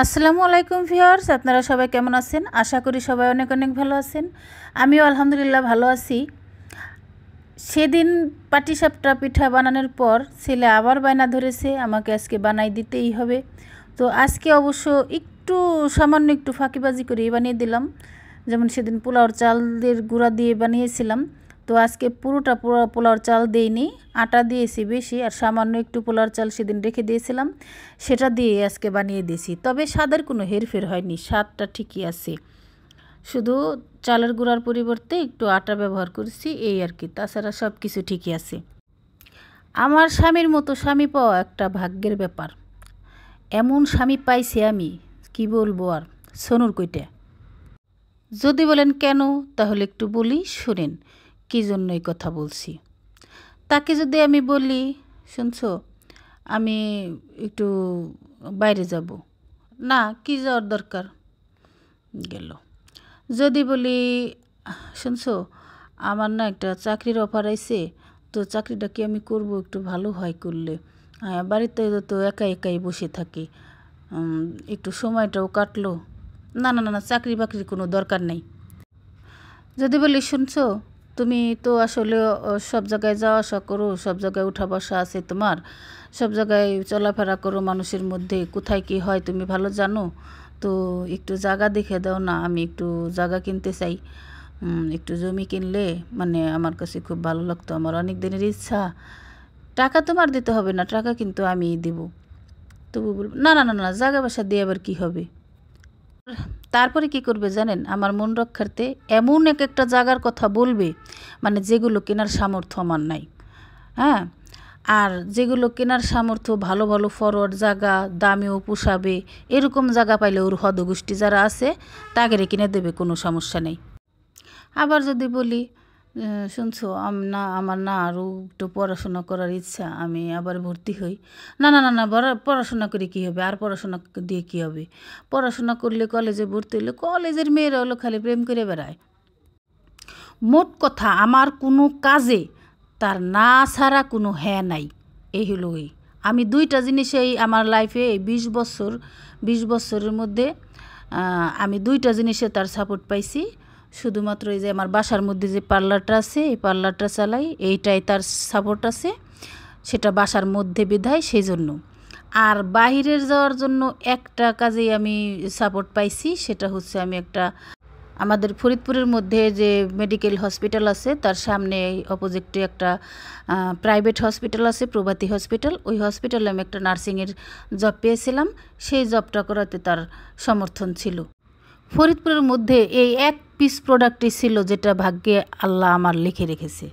আসসালামু আলাইকুম ভিউয়ার্স, আপনারা সবাই কেমন আছেন? আশা করি সবাই অনেক অনেক ভালো আছেন। আমিও আলহামদুলিল্লাহ ভালো আছি। সেদিন পাটিসাপটা পিঠা বানানোর পর ছেলে আবার বায়না ধরেছে আমাকে আজকে বানাই দিতেই হবে। তো আজকে অবশ্য সামান্য একটু ফাঁকিবাজি করে বানিয়ে দিলাম। যেমন সেদিন পোলাওর চালের গুঁড়া দিয়ে বানিয়েছিলাম, তো আজকে পুরো পোলাওর চাল দেইনি, আটা দিয়েছি বেশি, আর সামান্য একটু পোলাওর চাল সেদিন রেখে দিয়েছিলাম, সেটা দিয়ে আজকে বানিয়ে দিয়েছি। তবে স্বাদের কোনো হেরফের হয়নি, স্বাদটা ঠিকই আছে, শুধু চালের গুঁড়ার পরিবর্তে একটু আটা ব্যবহার করেছি, এই আর কি। তাছাড়া সব কিছু ঠিকই আছে। আমার স্বামীর মতো স্বামী পাওয়া একটা ভাগ্যের ব্যাপার। এমন স্বামী পাইছি আমি, কি বলবো আর, সোনুর কইটা। যদি বলেন কেন, তাহলে একটু বলি শুনেন কী জন্য এই কথা বলছি। তাকে যদি আমি বলি, শুনছো আমি একটু বাইরে যাব, না কি যাওয়ার দরকার, গেল। যদি বলি, শুনছো আমার না একটা চাকরির অফার আইছে, তো চাকরিটা কি আমি করব, একটু ভালো হয় করলে, বাড়িতে তো একাই একাই বসে থাকি, একটু সময়টাও কাটলো, না না না না চাকরি বাকরির কোনো দরকার নেই। যদি বলি, শুনছো তুমি তো আসলে সব জায়গায় যাওয়া আসা করো, সব জায়গায় উঠা বসা আছে তোমার, সব জায়গায় চলাফেরা করো মানুষের মধ্যে, কোথায় কি হয় তুমি ভালো জানো, তো একটু জায়গা দেখে দাও না, আমি একটু জায়গা কিনতে চাই, একটু জমি কিনলে মানে আমার কাছে খুব ভালো লাগতো, আমার অনেক দিনের ইচ্ছা। টাকা তোমার দিতে হবে না, টাকা কিন্তু আমিই দেব। তবু বলবো, না না না না জায়গা বাসা দিয়ে আবার কী হবে। তারপরে কি করবে জানেন, আমার মন রক্ষার্থে এমন এক একটা জায়গার কথা বলবে, মানে যেগুলো কেনার সামর্থ্য আমার নাই। হ্যাঁ, আর যেগুলো কেনার সামর্থ্য, ভালো ভালো ফরওয়ার্ড জায়গা, দামেও পোষাবে, এরকম জায়গা পাইলে ওর হদগোষ্ঠী যারা আছে তাকে কিনে দেবে, কোনো সমস্যা নেই। আবার যদি বলি, শুনছো আমার না আরও একটু পড়াশোনা করার ইচ্ছা, আমি আবার ভর্তি হই, না না না না পড়াশোনা করে কী হবে, আর পড়াশোনা দিয়ে কী হবে, পড়াশোনা করলে কলেজে ভর্তি হলে কলেজের মেয়েরা হলো খালি প্রেম করে বেড়ায়। মোট কথা আমার কোনো কাজে তার না ছাড়া কোনো হ্যাঁ নাই, এই হলো এই। আমি দুইটা জিনিসেই আমার লাইফে এই 20 বছরের মধ্যে আমি দুইটা জিনিসে তার সাপোর্ট পাইছি। শুধুমাত্র এই যে আমার বাসার মধ্যে যে পার্লারটা আছে, এই পার্লারটা চালাই, এইটাই তার সাপোর্ট আছে, সেটা বাসার মধ্যে বিধায় সেই জন্য। আর বাহিরের যাওয়ার জন্য একটা কাজেই আমি সাপোর্ট পাইছি, সেটা হচ্ছে আমি একটা আমাদের ফরিদপুরের মধ্যে যে মেডিকেল হসপিটাল আছে তার সামনে অপোজিটে একটা প্রাইভেট হসপিটাল আছে, প্রভাতী হসপিটাল, ওই হসপিটালে আমি একটা নার্সিংয়ের জব পেয়েছিলাম, সেই জবটা করাতে তার সমর্থন ছিল। ফরিদপুরের মধ্যে এই এক পিস প্রোডাক্টই ছিল যেটা ভাগ্যে আল্লাহ আমার লিখে রেখেছে।